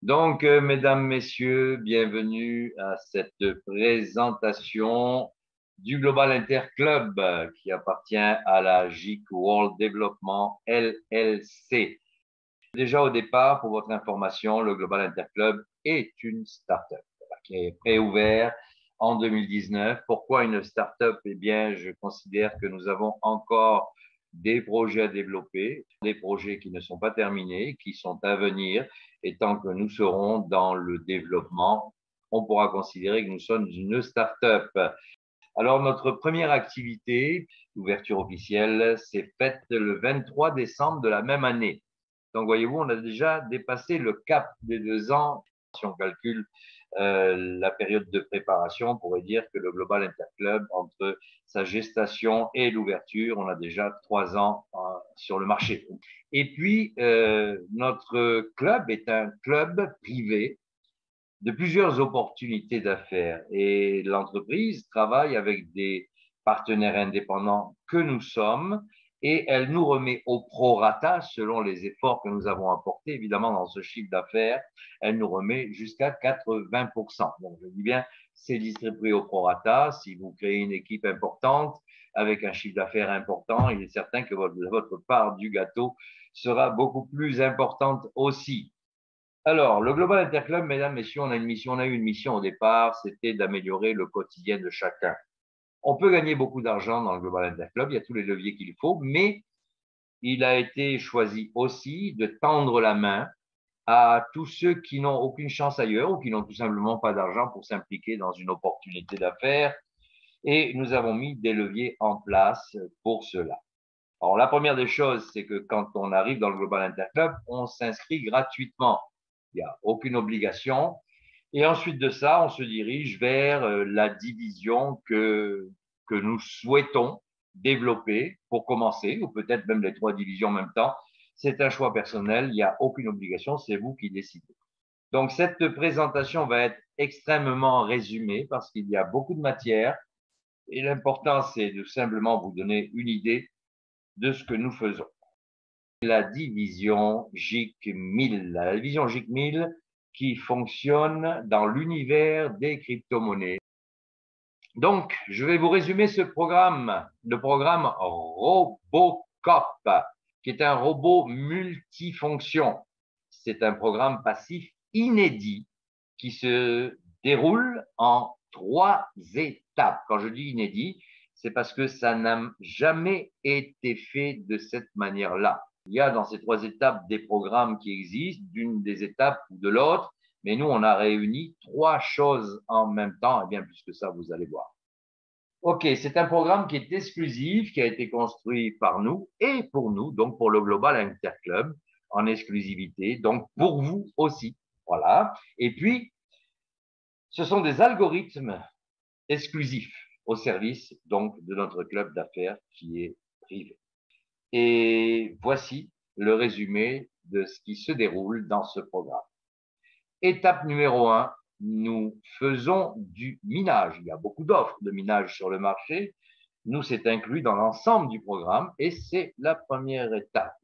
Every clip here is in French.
Mesdames, Messieurs, bienvenue à cette présentation du Global Interclub qui appartient à la GIC World Development LLC. Déjà au départ, pour votre information, le Global Interclub est une start-up qui est préouvert en 2019. Pourquoi une start-up? Eh bien, je considère que nous avons encore des projets à développer, des projets qui ne sont pas terminés, qui sont à venir. Et tant que nous serons dans le développement, on pourra considérer que nous sommes une start-up. Alors, notre première activité, l'ouverture officielle, s'est faite le 23 décembre de la même année. Donc, voyez-vous, on a déjà dépassé le cap des 2 ans. Si on calcule la période de préparation, on pourrait dire que le Global Interclub, entre sa gestation et l'ouverture, on a déjà 3 ans sur le marché. Et puis, notre club est un club privé de plusieurs opportunités d'affaires et l'entreprise travaille avec des partenaires indépendants que nous sommes et elle nous remet au prorata selon les efforts que nous avons apportés. Évidemment, dans ce chiffre d'affaires, elle nous remet jusqu'à 80%. Donc, je dis bien, c'est distribué au prorata. Si vous créez une équipe importante avec un chiffre d'affaires important, il est certain que votre part du gâteau sera beaucoup plus importante aussi. Alors, le Global Interclub, mesdames, messieurs, on a eu une mission au départ, c'était d'améliorer le quotidien de chacun. On peut gagner beaucoup d'argent dans le Global Interclub, il y a tous les leviers qu'il faut, mais il a été choisi aussi de tendre la main à tous ceux qui n'ont aucune chance ailleurs ou qui n'ont tout simplement pas d'argent pour s'impliquer dans une opportunité d'affaires. Et nous avons mis des leviers en place pour cela. Alors, la première des choses, c'est que quand on arrive dans le Global Interclub, on s'inscrit gratuitement. Il n'y a aucune obligation. Et ensuite de ça, on se dirige vers la division que nous souhaitons développer pour commencer, ou peut-être même les 3 divisions en même temps. C'est un choix personnel, il n'y a aucune obligation, c'est vous qui décidez. Donc, cette présentation va être extrêmement résumée parce qu'il y a beaucoup de matière et l'important, c'est de simplement vous donner une idée de ce que nous faisons. La division GIC 1000, la division GIC 1000 qui fonctionne dans l'univers des crypto-monnaies. Donc, je vais vous résumer ce programme, le programme Robocop, qui est un robot multifonction. C'est un programme passif inédit qui se déroule en 3 étapes. Quand je dis inédit, c'est parce que ça n'a jamais été fait de cette manière-là. Il y a dans ces 3 étapes des programmes qui existent, d'une des étapes ou de l'autre, mais nous, on a réuni 3 choses en même temps, et bien plus que ça, vous allez voir. OK, c'est un programme qui est exclusif, qui a été construit par nous et pour nous, donc pour le Global Interclub, en exclusivité, donc pour vous aussi. Voilà. Et puis, ce sont des algorithmes exclusifs au service, donc, de notre club d'affaires qui est privé. Et voici le résumé de ce qui se déroule dans ce programme. Étape numéro 1, nous faisons du minage. Il y a beaucoup d'offres de minage sur le marché. Nous, c'est inclus dans l'ensemble du programme et c'est la première étape.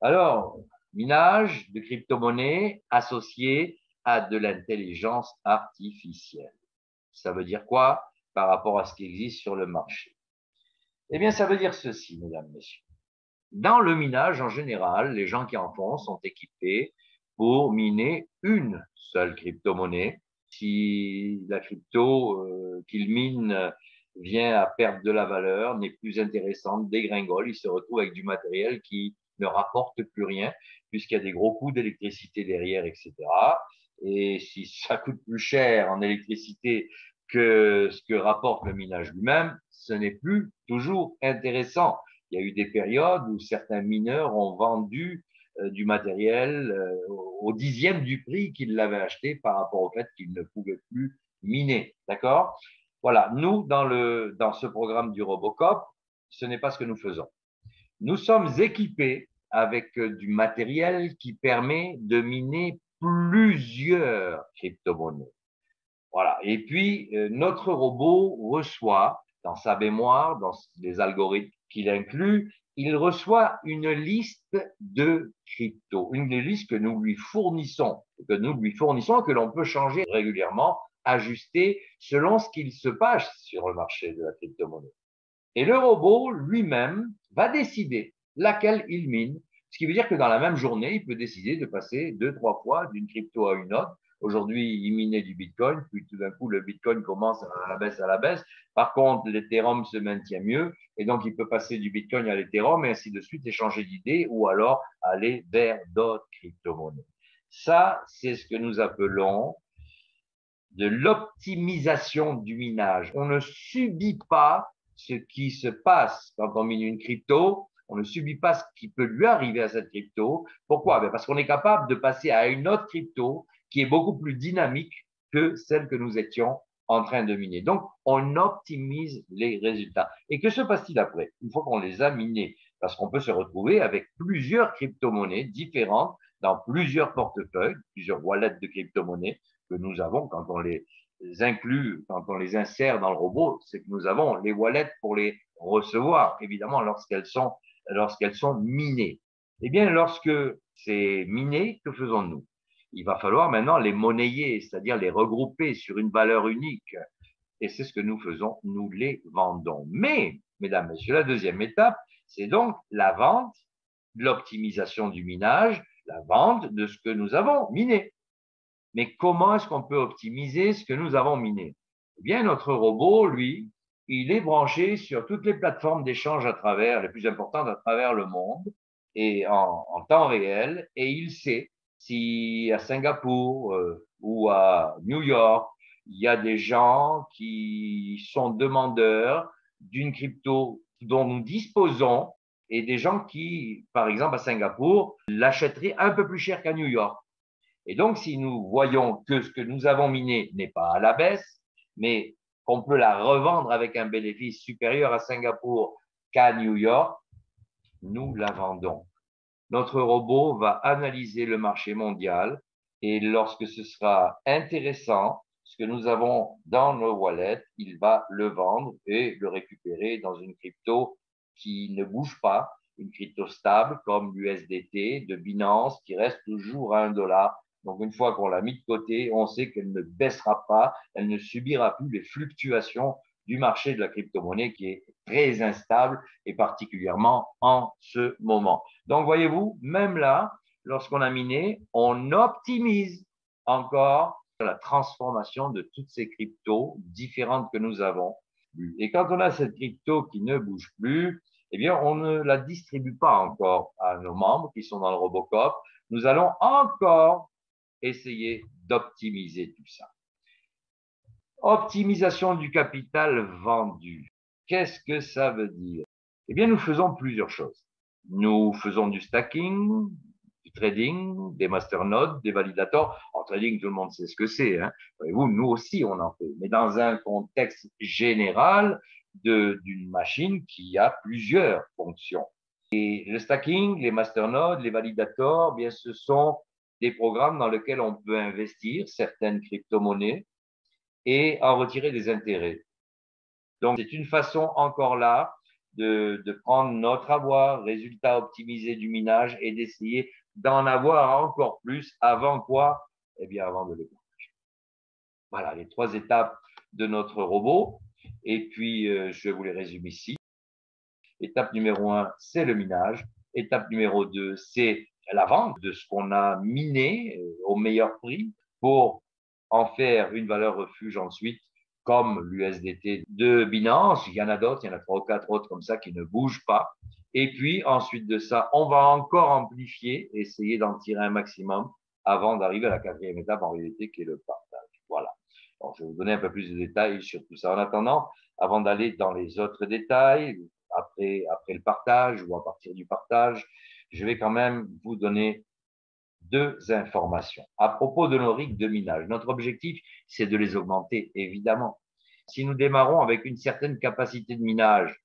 Alors, minage de crypto-monnaies associé à de l'intelligence artificielle. Ça veut dire quoi par rapport à ce qui existe sur le marché? Eh bien, ça veut dire ceci, mesdames, messieurs. Dans le minage, en général, les gens qui en font sont équipés pour miner une seule crypto-monnaie. Si la crypto qu'ils minent vient à perdre de la valeur, n'est plus intéressante, dégringole, ils se retrouvent avec du matériel qui ne rapporte plus rien, puisqu'il y a des gros coûts d'électricité derrière, etc. Et si ça coûte plus cher en électricité que ce que rapporte le minage lui-même, ce n'est plus toujours intéressant. Il y a eu des périodes où certains mineurs ont vendu du matériel au 10e du prix qu'ils l'avaient acheté par rapport au fait qu'ils ne pouvaient plus miner. D'accord? Voilà. Nous, dans ce programme du Robocop, ce n'est pas ce que nous faisons. Nous sommes équipés avec du matériel qui permet de miner plusieurs crypto-monnaies. Voilà. Et puis, notre robot reçoit dans sa mémoire, dans les algorithmes qu'il inclut, il reçoit une liste de cryptos, une liste que nous lui fournissons, que l'on peut changer régulièrement, ajuster selon ce qu'il se passe sur le marché de la crypto-monnaie. Et le robot lui-même va décider laquelle il mine, ce qui veut dire que dans la même journée, il peut décider de passer 2, 3 fois d'une crypto à une autre. Aujourd'hui, il minait du Bitcoin, puis tout d'un coup, le Bitcoin commence à la baisse, à la baisse. Par contre, l'Ethereum se maintient mieux, et donc il peut passer du Bitcoin à l'Ethereum, et ainsi de suite, et changer d'idée, ou alors aller vers d'autres crypto-monnaies. Ça, c'est ce que nous appelons de l'optimisation du minage. On ne subit pas ce qui se passe quand on mine une crypto, on ne subit pas ce qui peut lui arriver à cette crypto. Pourquoi? Parce qu'on est capable de passer à une autre crypto qui est beaucoup plus dynamique que celle que nous étions en train de miner. Donc, on optimise les résultats. Et que se passe-t-il après? Une fois qu'on les a minés, parce qu'on peut se retrouver avec plusieurs crypto-monnaies différentes dans plusieurs portefeuilles, plusieurs wallets de crypto-monnaies que nous avons quand on les inclut, quand on les insère dans le robot, c'est que nous avons les wallets pour les recevoir, évidemment, lorsqu'elles sont minées. Eh bien, lorsque c'est miné, que faisons-nous? Il va falloir maintenant les monnayer, c'est-à-dire les regrouper sur une valeur unique. Et c'est ce que nous faisons, nous les vendons. Mais, mesdames, messieurs, la deuxième étape, c'est donc la vente, l'optimisation du minage, la vente de ce que nous avons miné. Mais comment est-ce qu'on peut optimiser ce que nous avons miné? Eh bien, notre robot, lui, il est branché sur toutes les plateformes d'échange les plus importantes à travers le monde et en temps réel, et il sait si à Singapour ou à New York, il y a des gens qui sont demandeurs d'une crypto dont nous disposons et des gens qui, par exemple à Singapour, l'achèteraient un peu plus cher qu'à New York. Et donc, si nous voyons que ce que nous avons miné n'est pas à la baisse, mais qu'on peut la revendre avec un bénéfice supérieur à Singapour qu'à New York, nous la vendons. Notre robot va analyser le marché mondial et lorsque ce sera intéressant, ce que nous avons dans nos wallets, il va le vendre et le récupérer dans une crypto qui ne bouge pas, une crypto stable comme l'USDT de Binance qui reste toujours à 1 $. Donc, une fois qu'on l'a mis de côté, on sait qu'elle ne baissera pas, elle ne subira plus les fluctuations du marché de la crypto-monnaie qui est très instable et particulièrement en ce moment. Donc, voyez-vous, même là, lorsqu'on a miné, on optimise encore la transformation de toutes ces cryptos différentes que nous avons. Et quand on a cette crypto qui ne bouge plus, eh bien, on ne la distribue pas encore à nos membres qui sont dans le Robocop. Nous allons encore essayer d'optimiser tout ça. Optimisation du capital vendu. Qu'est-ce que ça veut dire? Eh bien, nous faisons plusieurs choses. Nous faisons du stacking, du trading, des masternodes, des validators. En trading, tout le monde sait ce que c'est. Hein. Voyez-vous, nous aussi, on en fait. Mais dans un contexte général d'une machine qui a plusieurs fonctions. Et le stacking, les masternodes, les validators, bien, ce sont des programmes dans lesquels on peut investir certaines crypto-monnaies et en retirer des intérêts. Donc, c'est une façon encore là de prendre notre avoir, résultat optimisé du minage et d'essayer d'en avoir encore plus avant quoi? Eh bien, avant de le partager. Voilà les 3 étapes de notre robot. Et puis, je vais vous les résumer ici. Étape numéro 1, c'est le minage. Étape numéro 2, c'est la vente de ce qu'on a miné au meilleur prix pour en faire une valeur refuge ensuite, comme l'USDT de Binance. Il y en a d'autres, il y en a 3 ou 4 autres comme ça qui ne bougent pas. Et puis, ensuite de ça, on va encore amplifier, essayer d'en tirer un maximum avant d'arriver à la 4e étape en réalité qui est le partage. Voilà. Donc, je vais vous donner un peu plus de détails sur tout ça. En attendant, avant d'aller dans les autres détails, après le partage ou à partir du partage, je vais quand même vous donner 2 informations. À propos de nos rigs de minage, notre objectif, c'est de les augmenter, évidemment. Si nous démarrons avec une certaine capacité de minage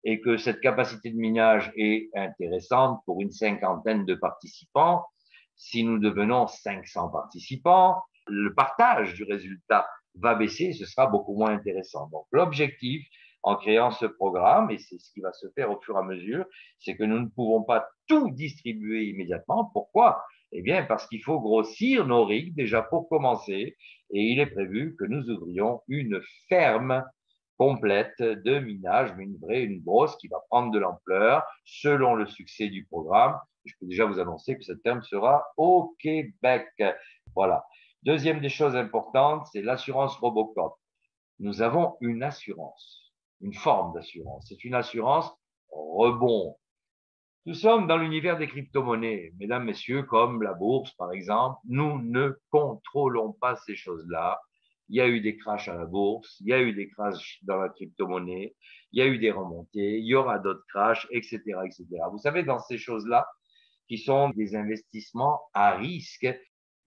et que cette capacité de minage est intéressante pour une 50aine de participants, si nous devenons 500 participants, le partage du résultat va baisser, ce sera beaucoup moins intéressant. Donc, l'objectif, en créant ce programme, et c'est ce qui va se faire au fur et à mesure, c'est que nous ne pouvons pas tout distribuer immédiatement. Pourquoi? Eh bien, parce qu'il faut grossir nos rigs déjà pour commencer, et il est prévu que nous ouvrions une ferme complète de minage, mais une grosse qui va prendre de l'ampleur selon le succès du programme. Je peux déjà vous annoncer que cette ferme sera au Québec. Voilà. Deuxième des choses importantes, c'est l'assurance Robocop. Nous avons une assurance, une forme d'assurance. C'est une assurance rebond. Nous sommes dans l'univers des crypto-monnaies, mesdames, messieurs, comme la bourse, par exemple. Nous ne contrôlons pas ces choses-là. Il y a eu des crashs à la bourse, il y a eu des crashs dans la crypto-monnaie, il y a eu des remontées, il y aura d'autres crashs, etc., etc. Vous savez, dans ces choses-là, qui sont des investissements à risque,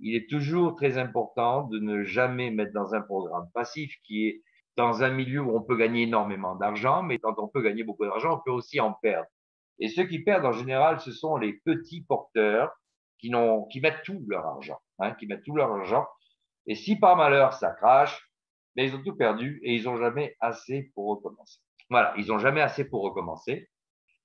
il est toujours très important de ne jamais mettre dans un programme passif qui est dans un milieu où on peut gagner énormément d'argent, mais quand on peut gagner beaucoup d'argent, on peut aussi en perdre. Et ceux qui perdent en général, ce sont les petits porteurs qui mettent tout leur argent, qui mettent tout leur argent. Et si par malheur ça crache, mais ils ont tout perdu et ils n'ont jamais assez pour recommencer. Voilà, ils n'ont jamais assez pour recommencer.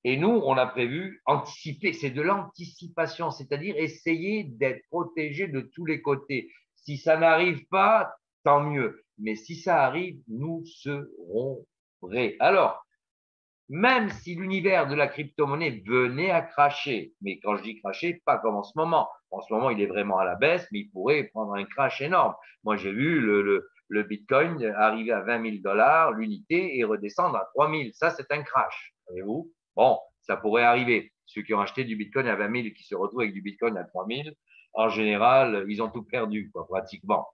Et nous, on a prévu anticiper, c'est de l'anticipation, c'est-à-dire essayer d'être protégé de tous les côtés. Si ça n'arrive pas, tant mieux. Mais si ça arrive, nous serons prêts. Alors, même si l'univers de la crypto-monnaie venait à cracher, mais quand je dis cracher, pas comme en ce moment il est vraiment à la baisse, mais il pourrait prendre un crash énorme. Moi j'ai vu le Bitcoin arriver à 20 000 dollars l'unité et redescendre à 3 000. Ça c'est un crash, savez-vous? Bon, ça pourrait arriver. Ceux qui ont acheté du Bitcoin à 20 000 et qui se retrouvent avec du Bitcoin à 3 000, en général, ils ont tout perdu, quoi, pratiquement.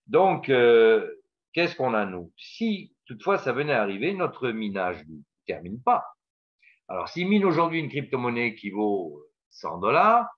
Donc, qu'est-ce qu'on a nous? Si toutefois ça venait à arriver, notre minage ne termine pas. Alors, s'il mine aujourd'hui une crypto-monnaie qui vaut 100 dollars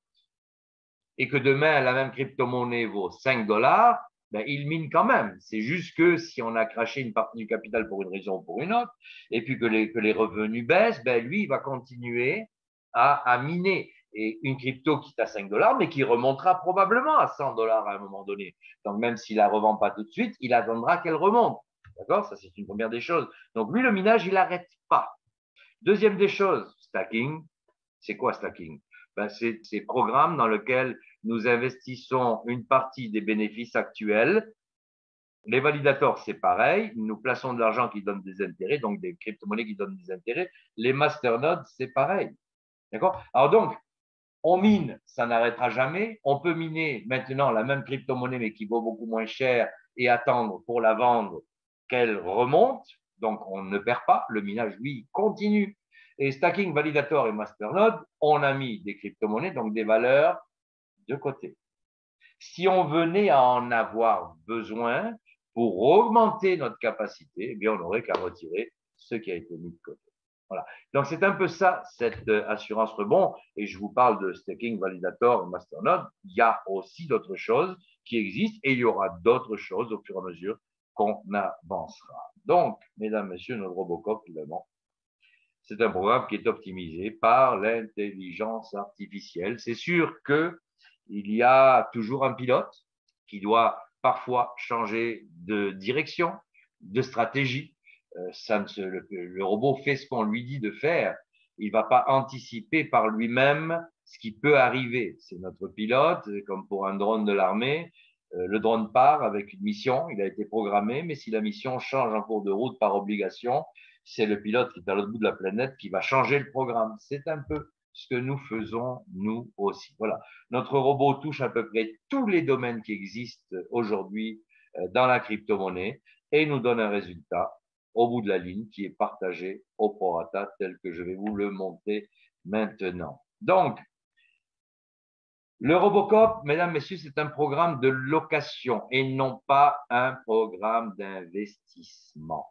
et que demain la même crypto-monnaie vaut 5 dollars, ben, il mine quand même. C'est juste que si on a craché une partie du capital pour une raison ou pour une autre, et puis que les revenus baissent, ben, lui, il va continuer à miner. Et une crypto qui est à 5 dollars, mais qui remontera probablement à 100 dollars à un moment donné. Donc, même s'il la revend pas tout de suite, il attendra qu'elle remonte. D'accord? Ça, c'est une première des choses. Donc, lui, le minage, il n'arrête pas. Deuxième des choses, stacking. C'est quoi stacking? Ben, c'est ces programmes dans lesquels nous investissons une partie des bénéfices actuels. Les validators, c'est pareil. Nous plaçons de l'argent qui donne des intérêts, donc des crypto-monnaies qui donnent des intérêts. Les masternodes, c'est pareil. D'accord? Alors donc, on mine, ça n'arrêtera jamais. On peut miner maintenant la même crypto-monnaie, mais qui vaut beaucoup moins cher et attendre pour la vendre qu'elle remonte. Donc, on ne perd pas. Le minage, lui, continue. Et stacking, validator et masternode, on a mis des crypto-monnaies, donc des valeurs de côté. Si on venait à en avoir besoin pour augmenter notre capacité, eh bien, on n'aurait qu'à retirer ce qui a été mis de côté. Voilà. Donc, c'est un peu ça, cette assurance rebond. Et je vous parle de staking, validator, masternode. Il y a aussi d'autres choses qui existent et il y aura d'autres choses au fur et à mesure qu'on avancera. Donc, mesdames, messieurs, notre Robocop, évidemment, c'est un programme qui est optimisé par l'intelligence artificielle. C'est sûr que il y a toujours un pilote qui doit parfois changer de direction, de stratégie. Le robot fait ce qu'on lui dit de faire. Il ne va pas anticiper par lui-même ce qui peut arriver. C'est notre pilote, comme pour un drone de l'armée. Le drone part avec une mission, il a été programmé, mais si la mission change en cours de route par obligation, c'est le pilote qui est à l'autre bout de la planète qui va changer le programme. C'est un peu ce que nous faisons nous aussi. Voilà. Notre robot touche à peu près tous les domaines qui existent aujourd'hui dans la crypto-monnaie et nous donne un résultat au bout de la ligne qui est partagé au prorata tel que je vais vous le montrer maintenant. Donc, le Robocop, mesdames, messieurs, c'est un programme de location et non pas un programme d'investissement.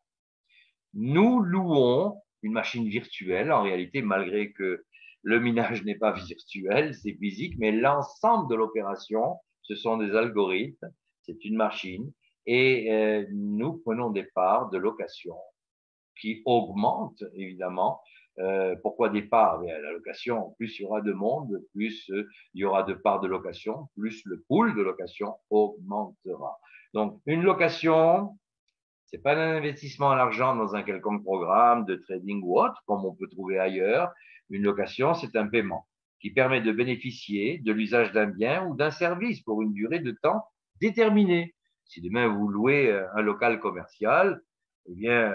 Nous louons une machine virtuelle, en réalité, malgré que le minage n'est pas virtuel, c'est physique, mais l'ensemble de l'opération, ce sont des algorithmes, c'est une machine, et nous prenons des parts de location qui augmentent, évidemment. Pourquoi des parts? La location, plus il y aura de monde, plus il y aura de parts de location, plus le pool de location augmentera. Donc, une location, C'est pas un investissement à l'argent dans un quelconque programme de trading ou autre, comme on peut trouver ailleurs. Une location, c'est un paiement qui permet de bénéficier de l'usage d'un bien ou d'un service pour une durée de temps déterminée. Si demain vous louez un local commercial, eh bien,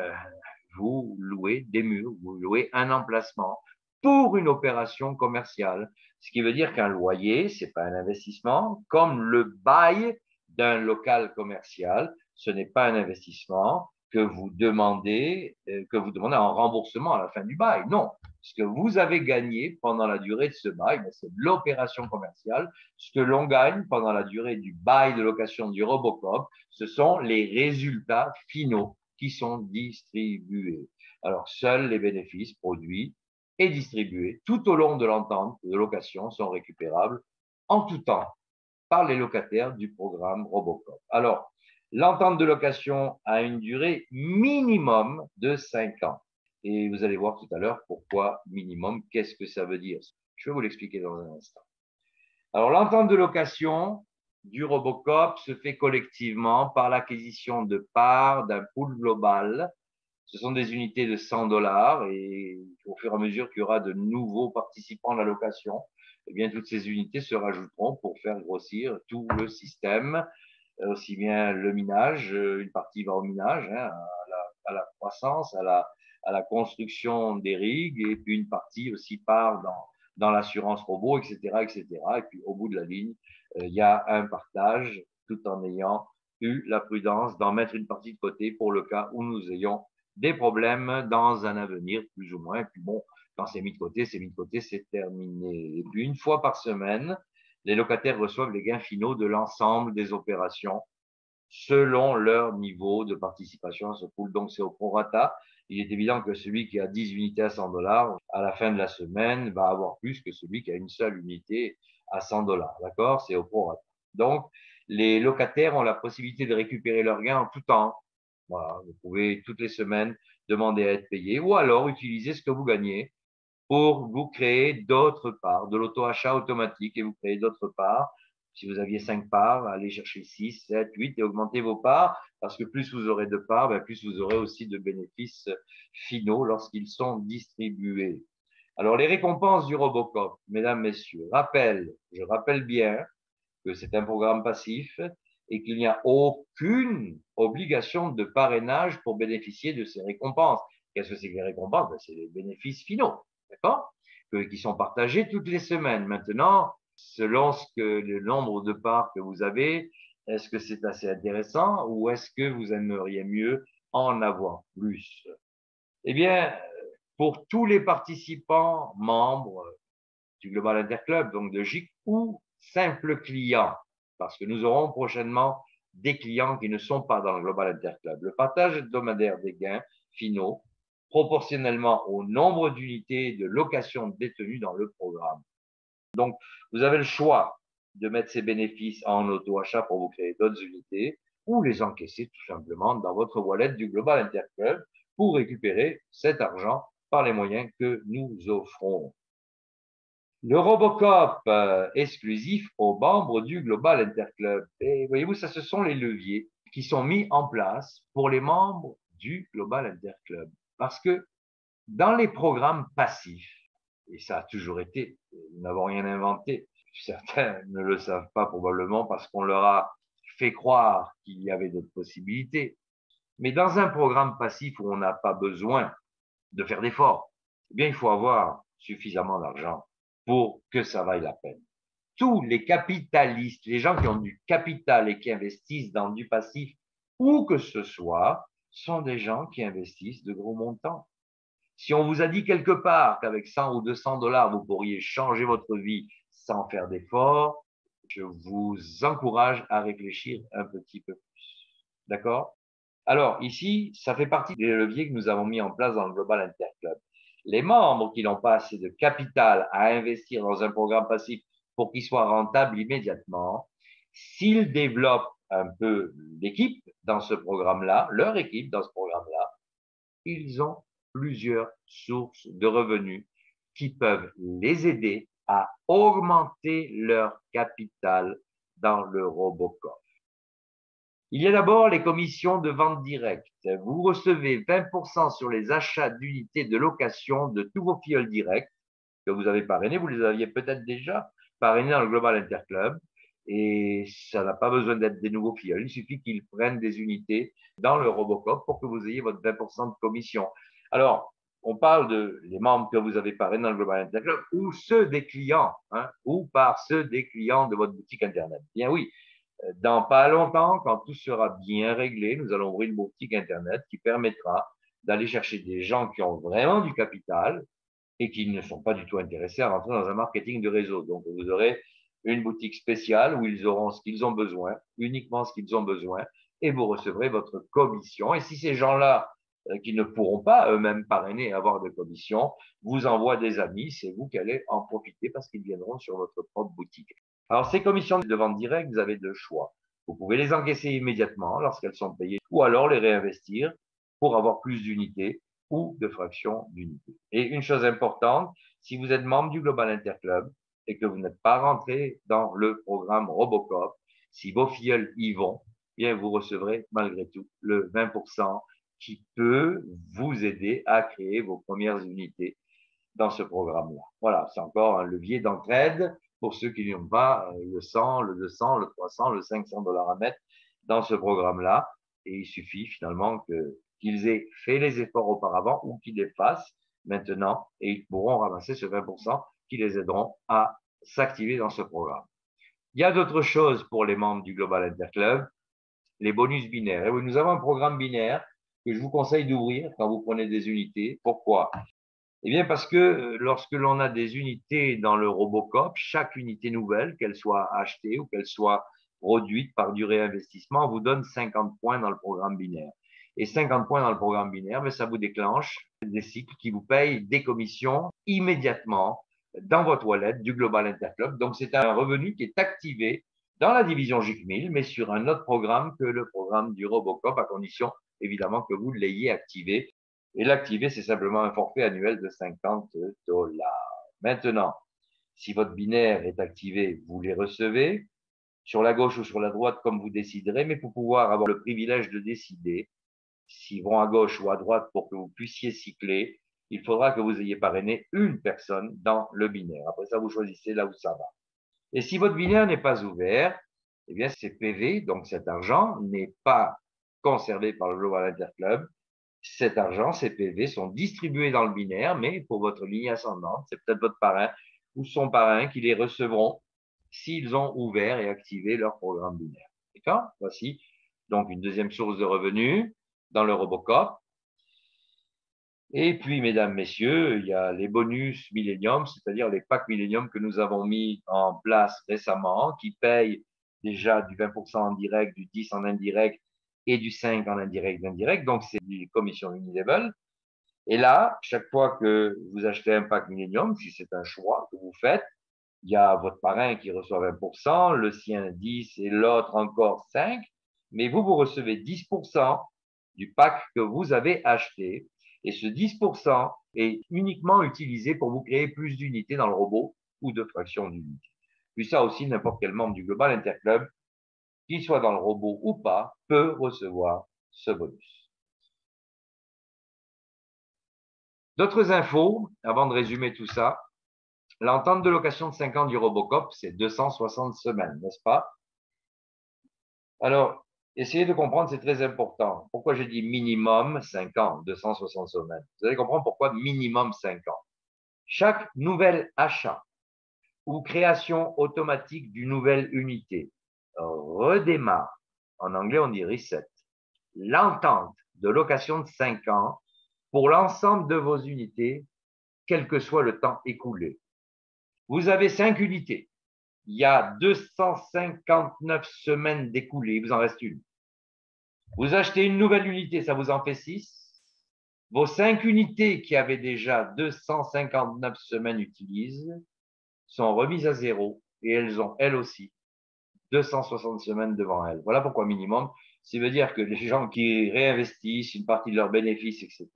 vous louez des murs, vous louez un emplacement pour une opération commerciale. Ce qui veut dire qu'un loyer, c'est pas un investissement, comme le bail d'un local commercial, ce n'est pas un investissement que vous demandez en remboursement à la fin du bail. Non, ce que vous avez gagné pendant la durée de ce bail, c'est de l'opération commerciale. Ce que l'on gagne pendant la durée du bail de location du Robocop, ce sont les résultats finaux qui sont distribués. Alors, seuls les bénéfices produits et distribués tout au long de l'entente de location sont récupérables en tout temps par les locataires du programme Robocop. Alors, l'entente de location a une durée minimum de 5 ans. Et vous allez voir tout à l'heure pourquoi minimum, qu'est-ce que ça veut dire. Je vais vous l'expliquer dans un instant. Alors, l'entente de location du Robocop se fait collectivement par l'acquisition de parts d'un pool global. Ce sont des unités de 100 $ et au fur et à mesure qu'il y aura de nouveaux participants à la location, eh bien, toutes ces unités se rajouteront pour faire grossir tout le système, aussi bien le minage, une partie va au minage, hein, à la croissance, à la construction des rigues, et puis une partie aussi part dans l'assurance robot, etc., etc. Et puis au bout de la ligne, il y a un partage tout en ayant eu la prudence d'en mettre une partie de côté pour le cas où nous ayons des problèmes dans un avenir, plus ou moins. Et puis bon, quand c'est mis de côté, c'est mis de côté, c'est terminé. Et puis une fois par semaine, les locataires reçoivent les gains finaux de l'ensemble des opérations selon leur niveau de participation à ce pool. Donc, c'est au prorata. Il est évident que celui qui a 10 unités à 100 $, à la fin de la semaine, va avoir plus que celui qui a une seule unité à 100 $. D'accord? C'est au prorata. Donc, les locataires ont la possibilité de récupérer leurs gains en tout temps. Voilà. Vous pouvez toutes les semaines demander à être payé ou alors utiliser ce que vous gagnez pour vous créer d'autres parts, de l'auto-achat automatique et vous créez d'autres parts. Si vous aviez 5 parts, allez chercher 6, 7, 8 et augmentez vos parts parce que plus vous aurez de parts, plus vous aurez aussi de bénéfices finaux lorsqu'ils sont distribués. Alors, les récompenses du Robocop, mesdames, messieurs, je rappelle bien que c'est un programme passif et qu'il n'y a aucune obligation de parrainage pour bénéficier de ces récompenses. Qu'est-ce que c'est que les récompenses? C'est les bénéfices finaux, d'accord? Qui sont partagés toutes les semaines. Maintenant, selon le nombre de parts que vous avez, est-ce que c'est assez intéressant ou est-ce que vous aimeriez mieux en avoir plus? Eh bien, pour tous les participants membres du Global Interclub, donc de GIC, ou simples clients, parce que nous aurons prochainement des clients qui ne sont pas dans le Global Interclub. Le partage hebdomadaire des gains finaux proportionnellement au nombre d'unités de location détenues dans le programme. Donc, vous avez le choix de mettre ces bénéfices en auto-achat pour vous créer d'autres unités ou les encaisser tout simplement dans votre wallet du Global Interclub pour récupérer cet argent par les moyens que nous offrons. Le Robocop exclusif aux membres du Global Interclub. Et voyez-vous, ça, ce sont les leviers qui sont mis en place pour les membres du Global Interclub. Parce que dans les programmes passifs, et ça a toujours été, nous n'avons rien inventé, certains ne le savent pas probablement parce qu'on leur a fait croire qu'il y avait d'autres possibilités. Mais dans un programme passif où on n'a pas besoin de faire d'efforts, eh bien, il faut avoir suffisamment d'argent pour que ça vaille la peine. Tous les capitalistes, les gens qui ont du capital et qui investissent dans du passif, où que ce soit, sont des gens qui investissent de gros montants. Si on vous a dit quelque part qu'avec 100 ou 200 $, vous pourriez changer votre vie sans faire d'efforts, je vous encourage à réfléchir un petit peu plus. D'accord? Alors, ici, ça fait partie des leviers que nous avons mis en place dans le Global Interclub. Les membres qui n'ont pas assez de capital à investir dans un programme passif pour qu'il soit rentable immédiatement, s'ils développent un peu l'équipe dans ce programme-là, leur équipe dans ce programme-là, ils ont plusieurs sources de revenus qui peuvent les aider à augmenter leur capital dans le Robocop. Il y a d'abord les commissions de vente directe. Vous recevez 20% sur les achats d'unités de location de tous vos filleuls directs que vous avez parrainés. Vous les aviez peut-être déjà parrainés dans le Global Interclub. Et ça n'a pas besoin d'être des nouveaux filleuls. Il suffit qu'ils prennent des unités dans le Robocop pour que vous ayez votre 20% de commission. Alors, on parle de les membres que vous avez parrainés dans le Global Interclub ou ceux des clients, ou par ceux des clients de votre boutique Internet. Bien oui, dans pas longtemps, quand tout sera bien réglé, nous allons ouvrir une boutique Internet qui permettra d'aller chercher des gens qui ont vraiment du capital et qui ne sont pas du tout intéressés à rentrer dans un marketing de réseau. Donc, vous aurez une boutique spéciale où ils auront ce qu'ils ont besoin, uniquement ce qu'ils ont besoin, et vous recevrez votre commission. Et si ces gens-là, qui ne pourront pas eux-mêmes parrainer et avoir de commission, vous envoient des amis, c'est vous qui allez en profiter parce qu'ils viendront sur votre propre boutique. Alors, ces commissions de vente directe, vous avez deux choix. Vous pouvez les encaisser immédiatement lorsqu'elles sont payées ou alors les réinvestir pour avoir plus d'unités ou de fractions d'unités. Et une chose importante, si vous êtes membre du Global Interclub et que vous n'êtes pas rentré dans le programme Robocop, si vos filleuls y vont, bien vous recevrez malgré tout le 20% qui peut vous aider à créer vos premières unités dans ce programme-là. Voilà, c'est encore un levier d'entraide pour ceux qui n'ont pas le 100, le 200, le 300, le 500 dollars à mettre dans ce programme-là. Et il suffit finalement qu'ils aient fait les efforts auparavant ou qu'ils les fassent maintenant et ils pourront ramasser ce 20% qui les aideront à s'activer dans ce programme. Il y a d'autres choses pour les membres du Global Interclub, les bonus binaires. Et oui, nous avons un programme binaire que je vous conseille d'ouvrir quand vous prenez des unités. Pourquoi? Eh bien, parce que lorsque l'on a des unités dans le Robocop, chaque unité nouvelle, qu'elle soit achetée ou qu'elle soit produite par du réinvestissement, vous donne 50 points dans le programme binaire. Et 50 points dans le programme binaire, mais ça vous déclenche des cycles qui vous payent des commissions immédiatement dans votre wallet du Global Interclub. Donc, c'est un revenu qui est activé dans la division GIC1000, mais sur un autre programme que le programme du Robocop, à condition évidemment que vous l'ayez activé. Et l'activer, c'est simplement un forfait annuel de 50 dollars. Maintenant, si votre binaire est activé, vous les recevez sur la gauche ou sur la droite, comme vous déciderez, mais pour pouvoir avoir le privilège de décider s'ils vont à gauche ou à droite pour que vous puissiez cycler, il faudra que vous ayez parrainé une personne dans le binaire. Après ça, vous choisissez là où ça va. Et si votre binaire n'est pas ouvert, eh bien, ces PV, donc cet argent, n'est pas conservé par le Global Interclub. Cet argent, ces PV, sont distribués dans le binaire, mais pour votre ligne ascendante, c'est peut-être votre parrain ou son parrain qui les recevront s'ils ont ouvert et activé leur programme binaire. D'accord? Voici donc une deuxième source de revenus dans le Robocop. Et puis, mesdames, messieurs, il y a les bonus Millennium, c'est-à-dire les packs Millennium que nous avons mis en place récemment, qui payent déjà du 20% en direct, du 10% en indirect et du 5% en indirect d'indirect. Donc, c'est des commissions Unilevel. Et là, chaque fois que vous achetez un pack Millennium, si c'est un choix que vous faites, il y a votre parrain qui reçoit 20%, le sien 10% et l'autre encore 5%. Mais vous, vous recevez 10% du pack que vous avez acheté. Et ce 10% est uniquement utilisé pour vous créer plus d'unités dans le robot ou de fractions d'unités. Puis ça aussi, n'importe quel membre du Global Interclub, qu'il soit dans le robot ou pas, peut recevoir ce bonus. D'autres infos, avant de résumer tout ça. L'entente de location de 5 ans du Robocop, c'est 260 semaines, n'est-ce pas? Alors, essayez de comprendre, c'est très important. Pourquoi j'ai dit minimum 5 ans, 260 semaines? Vous allez comprendre pourquoi minimum 5 ans. Chaque nouvel achat ou création automatique d'une nouvelle unité redémarre, en anglais on dit reset, l'entente de location de 5 ans pour l'ensemble de vos unités, quel que soit le temps écoulé. Vous avez 5 unités. Il y a 259 semaines d'écoulées, il vous en reste une. Vous achetez une nouvelle unité, ça vous en fait 6. Vos 5 unités qui avaient déjà 259 semaines utilisées sont remises à zéro et elles ont, elles aussi, 260 semaines devant elles. Voilà pourquoi minimum. Ça veut dire que les gens qui réinvestissent une partie de leurs bénéfices, etc.,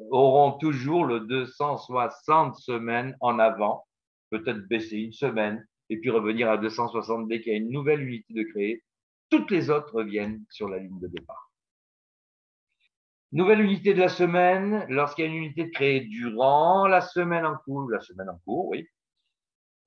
auront toujours le 260 semaines en avant, peut-être baisser une semaine, et puis revenir à 260 dès qu'il y a une nouvelle unité de créer toutes les autres reviennent sur la ligne de départ. Nouvelle unité de la semaine, lorsqu'il y a une unité créée durant la semaine en cours, oui,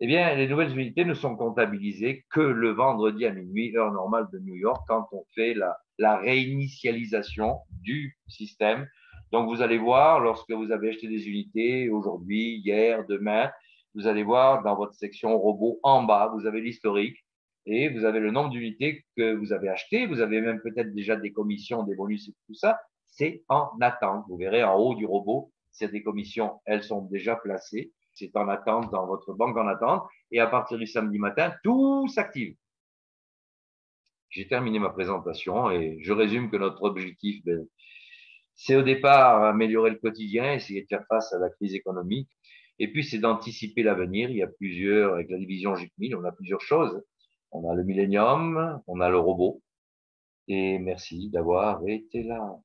eh bien, les nouvelles unités ne sont comptabilisées que le vendredi à minuit, heure normale de New York, quand on fait la réinitialisation du système. Donc, vous allez voir, lorsque vous avez acheté des unités aujourd'hui, hier, demain, vous allez voir dans votre section robot en bas, vous avez l'historique et vous avez le nombre d'unités que vous avez achetées. Vous avez même peut-être déjà des commissions, des bonus et tout ça. C'est en attente. Vous verrez en haut du robot, c'est des commissions, elles sont déjà placées. C'est en attente dans votre banque en attente. Et à partir du samedi matin, tout s'active. J'ai terminé ma présentation et je résume que notre objectif, c'est au départ améliorer le quotidien, essayer de faire face à la crise économique. Et puis, c'est d'anticiper l'avenir. Il y a plusieurs, avec la division GIC1000, on a plusieurs choses. On a le millénium, on a le robot. Et merci d'avoir été là.